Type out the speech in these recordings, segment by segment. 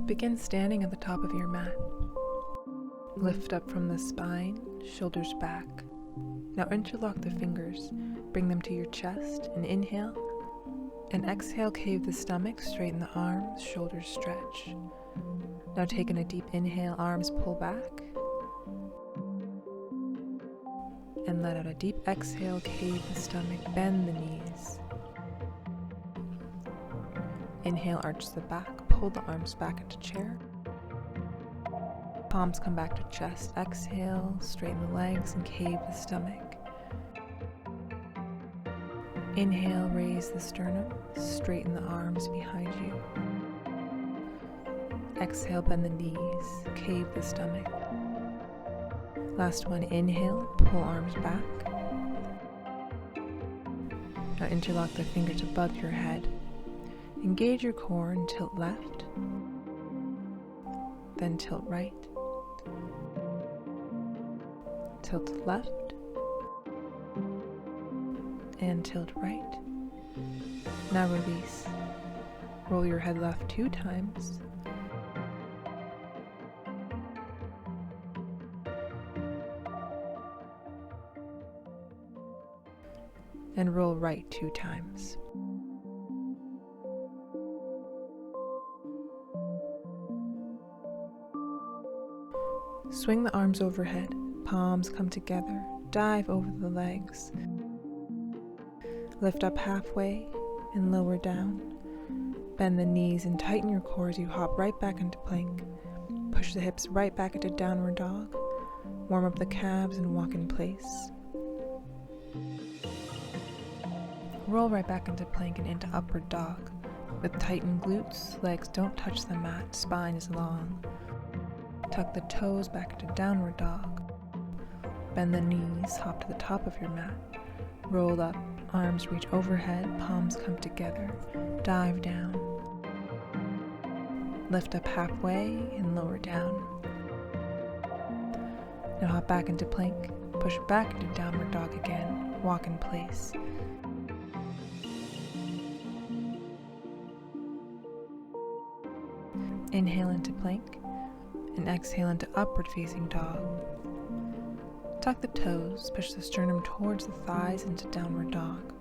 Begin standing at the top of your mat. Lift up from the spine, shoulders back. Now interlock the fingers, bring them to your chest, and inhale. And exhale, cave the stomach, straighten the arms, shoulders stretch. Now take in a deep inhale, arms pull back. And let out a deep exhale, cave the stomach, bend the knees. Inhale, arch the back, pull the arms back into chair. Palms come back to chest. Exhale, straighten the legs and cave the stomach. Inhale, raise the sternum, straighten the arms behind you. Exhale, bend the knees, cave the stomach. Last one, inhale, pull arms back. Now interlock the fingers above your head. Engage your core and tilt left, then tilt right, tilt left, and tilt right. Now release. Roll your head left 2 times. And roll right 2 times. Swing the arms overhead, palms come together, dive over the legs. Lift up halfway and lower down. Bend the knees and tighten your core as you hop right back into plank. Push the hips right back into downward dog. Warm up the calves and walk in place. Roll right back into plank and into upward dog. With tightened glutes, legs don't touch the mat, spine is long. Tuck the toes back into downward dog. Bend the knees, hop to the top of your mat. Roll up, arms reach overhead, palms come together. Dive down. Lift up halfway and lower down. Now hop back into plank. Push back into downward dog again. Walk in place. Inhale into plank. And exhale into upward facing dog. Tuck the toes, push the sternum towards the thighs into downward dog.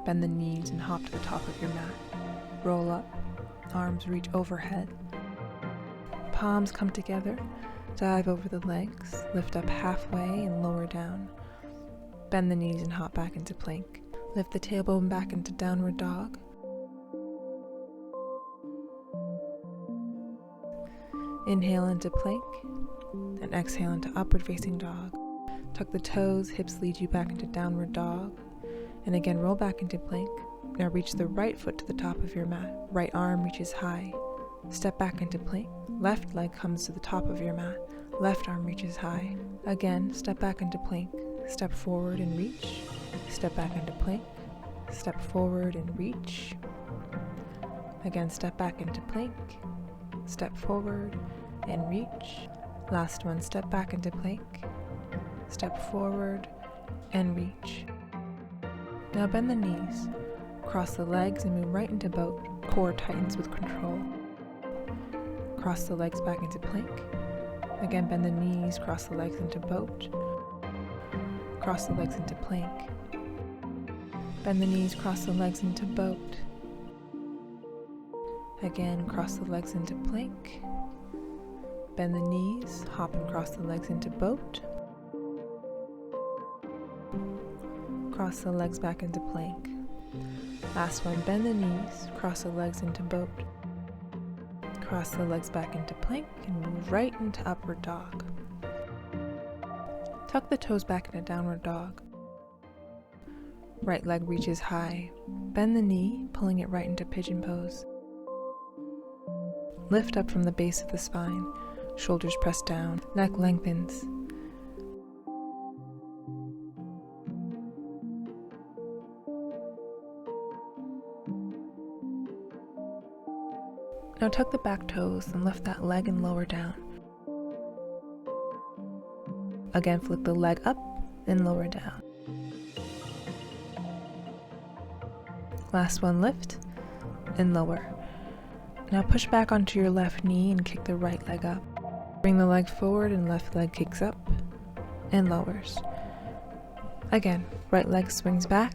Bend the knees and hop to the top of your mat. Roll up, arms reach overhead. Palms come together, dive over the legs, lift up halfway and lower down. Bend the knees and hop back into plank. Lift the tailbone back into downward dog. Inhale into plank, and exhale into upward facing dog. Tuck the toes, hips lead you back into downward dog, and again roll back into plank. Now reach the right foot to the top of your mat. Right arm reaches high. Step back into plank. Left leg comes to the top of your mat. Left arm reaches high. Again, step back into plank. Step forward and reach. Step back into plank. Step forward and reach. Again, step back into plank. Step forward and reach. Last one, step back into plank. Step forward and reach. Now bend the knees. Cross the legs and move right into boat. Core tightens with control. Cross the legs back into plank. Again, bend the knees, cross the legs into boat. Cross the legs into plank. Bend the knees, cross the legs into boat. Again, cross the legs into plank. Bend the knees, hop and cross the legs into boat. Cross the legs back into plank. Last one, bend the knees, cross the legs into boat. Cross the legs back into plank and move right into upward dog. Tuck the toes back into downward dog. Right leg reaches high. Bend the knee, pulling it right into pigeon pose. Lift up from the base of the spine. Shoulders press down. Neck lengthens. Now tuck the back toes and lift that leg and lower down. Again, flip the leg up and lower down. Last one, lift and lower. Now push back onto your left knee and kick the right leg up. Bring the leg forward and left leg kicks up and lowers. Again, right leg swings back.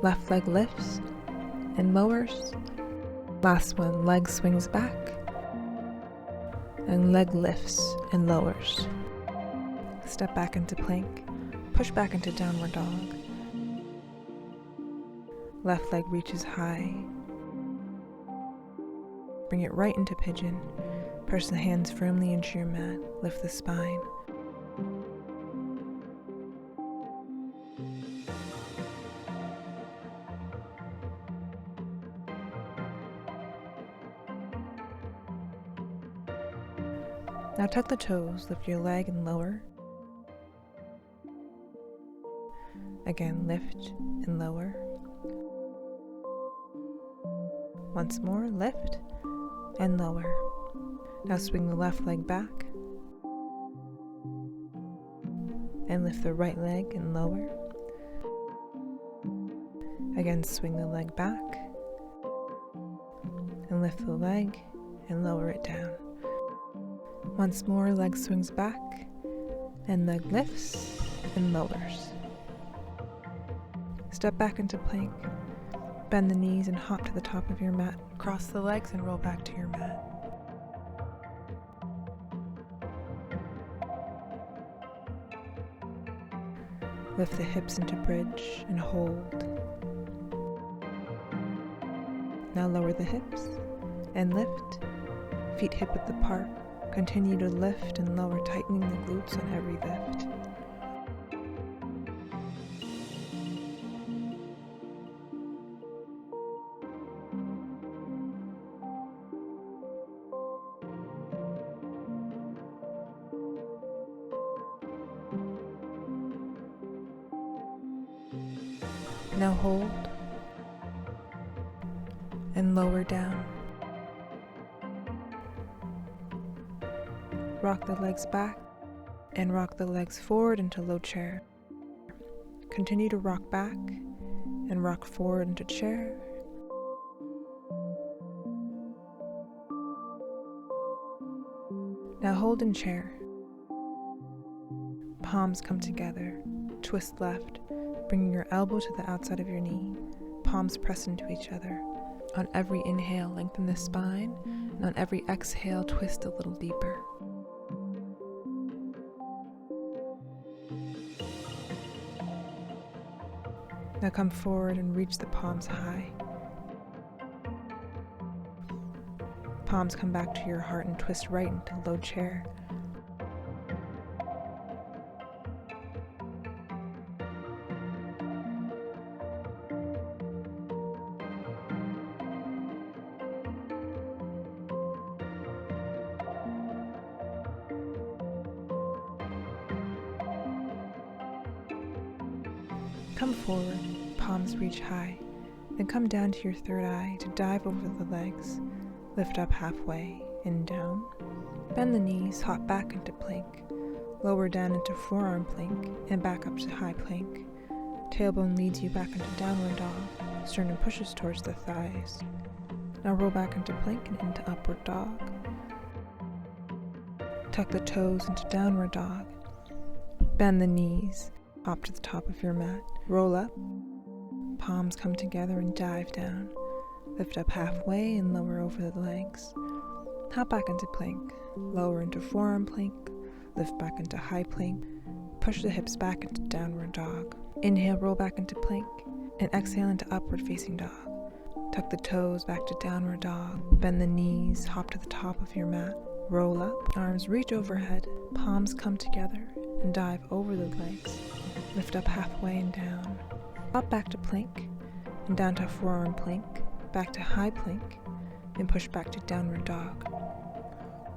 Left leg lifts and lowers. Last one, leg swings back and leg lifts and lowers. Step back into plank. Push back into downward dog. Left leg reaches high. Bring it right into pigeon. Press the hands firmly into your mat. Lift the spine. Now tuck the toes, lift your leg and lower. Again, lift and lower. Once more, lift and lower. Now swing the left leg back and lift the right leg and lower. Again, swing the leg back and lift the leg and lower it down. Once more, leg swings back and leg lifts and lowers. Step back into plank. Bend the knees and hop to the top of your mat. Cross the legs and roll back to your mat. Lift the hips into bridge and hold. Now lower the hips and lift. Feet hip-width apart. Continue to lift and lower, tightening the glutes on every lift. Now hold and lower down. Rock the legs back and rock the legs forward into low chair. Continue to rock back and rock forward into chair. Now hold in chair. Palms come together. Twist left, bringing your elbow to the outside of your knee. Palms press into each other. On every inhale, lengthen the spine, and on every exhale, twist a little deeper. Now come forward and reach the palms high. Palms come back to your heart and twist right into low chair. Come forward, palms reach high, then come down to your third eye to dive over the legs. Lift up halfway and down. Bend the knees, hop back into plank. Lower down into forearm plank and back up to high plank. Tailbone leads you back into downward dog. Sternum pushes towards the thighs. Now roll back into plank and into upward dog. Tuck the toes into downward dog. Bend the knees. Hop to the top of your mat. Roll up. Palms come together and dive down. Lift up halfway and lower over the legs. Hop back into plank. Lower into forearm plank. Lift back into high plank. Push the hips back into downward dog. Inhale, roll back into plank. And exhale into upward facing dog. Tuck the toes back to downward dog. Bend the knees. Hop to the top of your mat. Roll up. Arms reach overhead. Palms come together and dive over the legs. Lift up halfway and down. Hop back to plank and down to forearm plank, back to high plank, and push back to downward dog.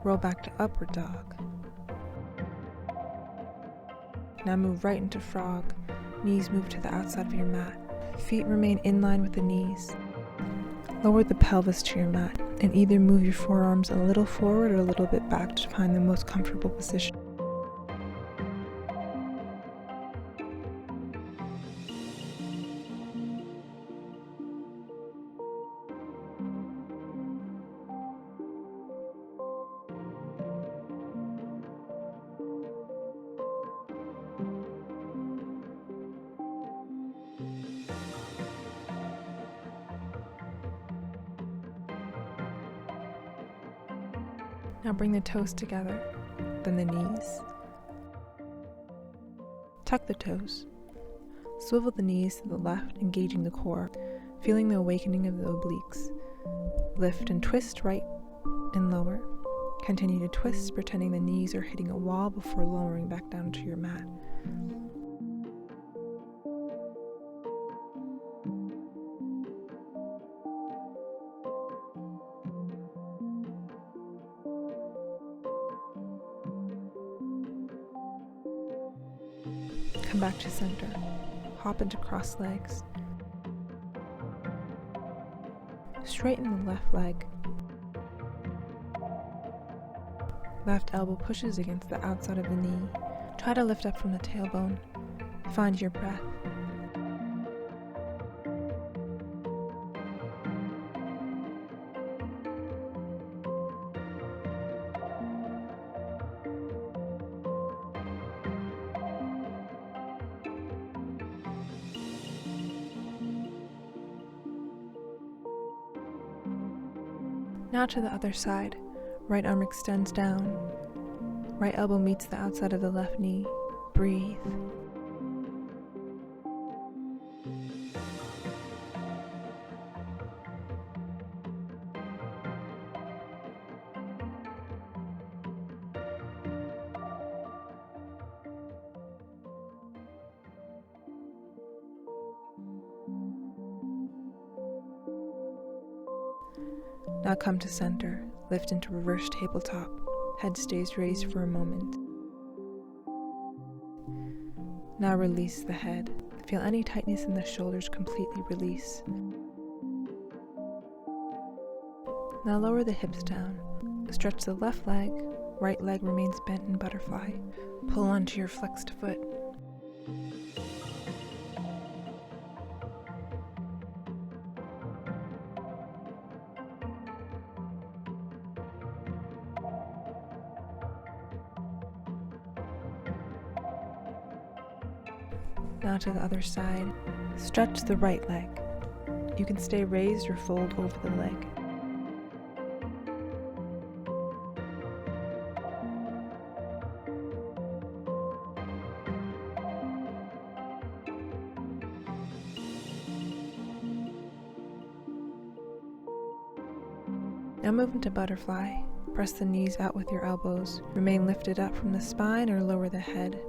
Roll back to upward dog. Now move right into frog. Knees move to the outside of your mat. Feet remain in line with the knees. Lower the pelvis to your mat and either move your forearms a little forward or a little bit back to find the most comfortable position. Now bring the toes together, then the knees. Tuck the toes. Swivel the knees to the left, engaging the core, feeling the awakening of the obliques. Lift and twist right and lower. Continue to twist, pretending the knees are hitting a wall before lowering back down to your mat. Come back to center. Hop into cross legs. Straighten the left leg. Left elbow pushes against the outside of the knee. Try to lift up from the tailbone. Find your breath. Now to the other side. Right arm extends down. Right elbow meets the outside of the left knee. Breathe. Now come to center, lift into reverse tabletop, head stays raised for a moment. Now release the head, feel any tightness in the shoulders completely release. Now lower the hips down, stretch the left leg, right leg remains bent in butterfly, pull onto your flexed foot. Now to the other side, stretch the right leg. You can stay raised or fold over the leg. Now move into butterfly. Press the knees out with your elbows. Remain lifted up from the spine or lower the head.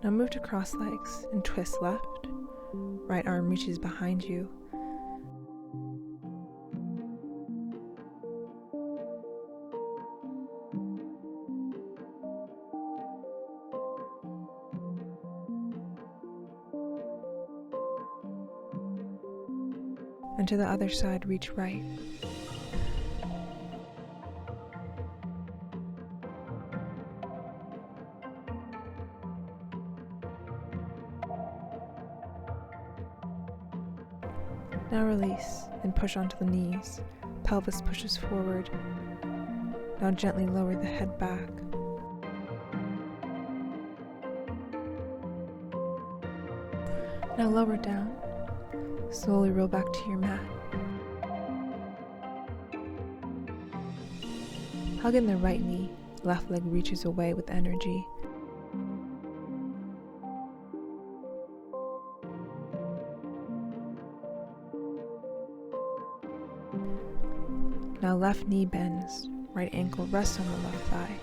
Now move to cross legs and twist left. Right arm reaches behind you. And to the other side, reach right. Now release and push onto the knees. Pelvis pushes forward. Now gently lower the head back. Now lower down. Slowly roll back to your mat. Hug in the right knee. Left leg reaches away with energy. Now left knee bends, right ankle rests on the left thigh.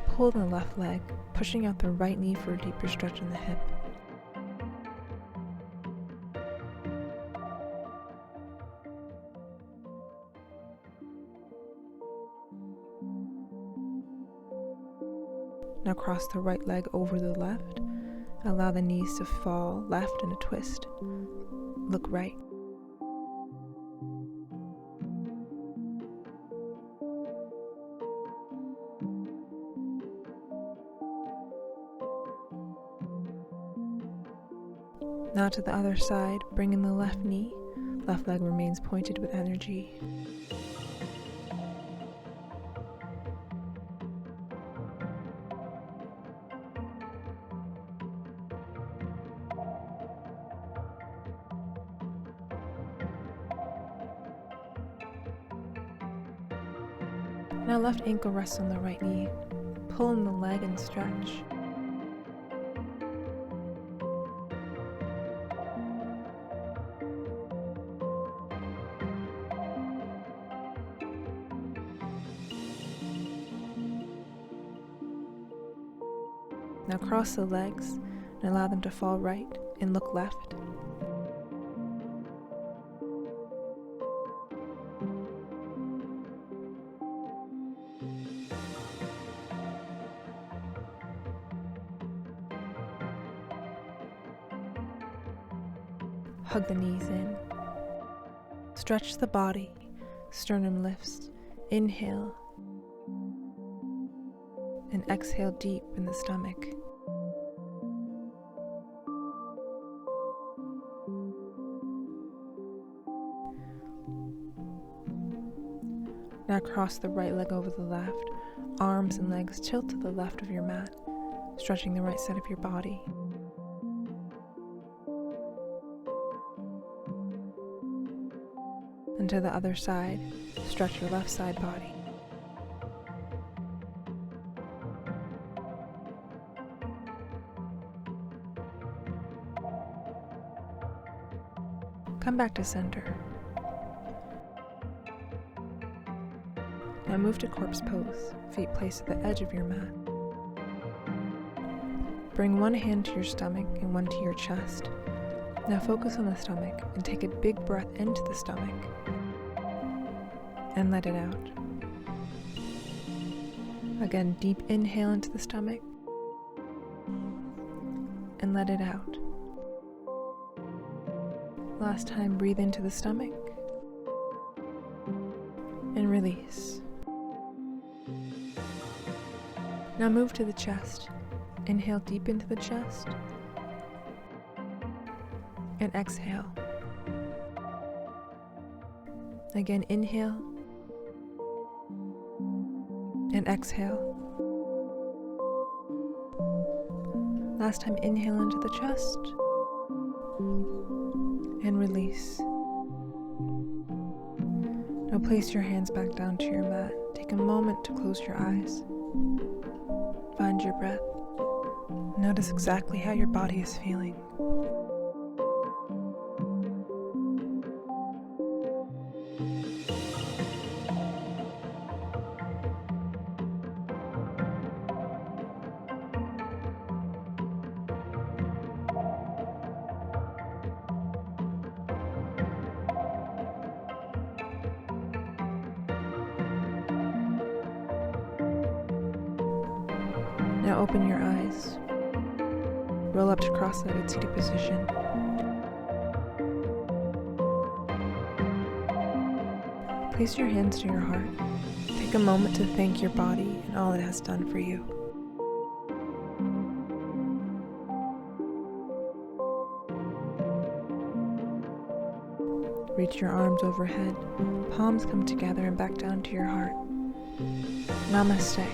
Pull the left leg, pushing out the right knee for a deeper stretch in the hip. Now cross the right leg over the left. Allow the knees to fall left in a twist. Look right. Now to the other side, bring in the left knee. Left leg remains pointed with energy. Now left ankle rests on the right knee. Pull in the leg and stretch. Now cross the legs and allow them to fall right and look left. Hug the knees in. Stretch the body. Sternum lifts. Inhale. And exhale deep in the stomach. Now cross the right leg over the left. Arms and legs tilt to the left of your mat, stretching the right side of your body. And to the other side, stretch your left side body. Come back to center. Now move to corpse pose, feet placed at the edge of your mat. Bring one hand to your stomach and one to your chest. Now focus on the stomach and take a big breath into the stomach and let it out. Again, deep inhale into the stomach and let it out. Last time, breathe into the stomach and release. Now move to the chest. Inhale deep into the chest and exhale. Again, inhale and exhale. Last time, inhale into the chest and release. Now place your hands back down to your mat. Take a moment to close your eyes. Find your breath. Notice exactly how your body is feeling. Now open your eyes. Roll up to cross-legged seated position. Place your hands to your heart. Take a moment to thank your body and all it has done for you. Reach your arms overhead. Palms come together and back down to your heart. Namaste.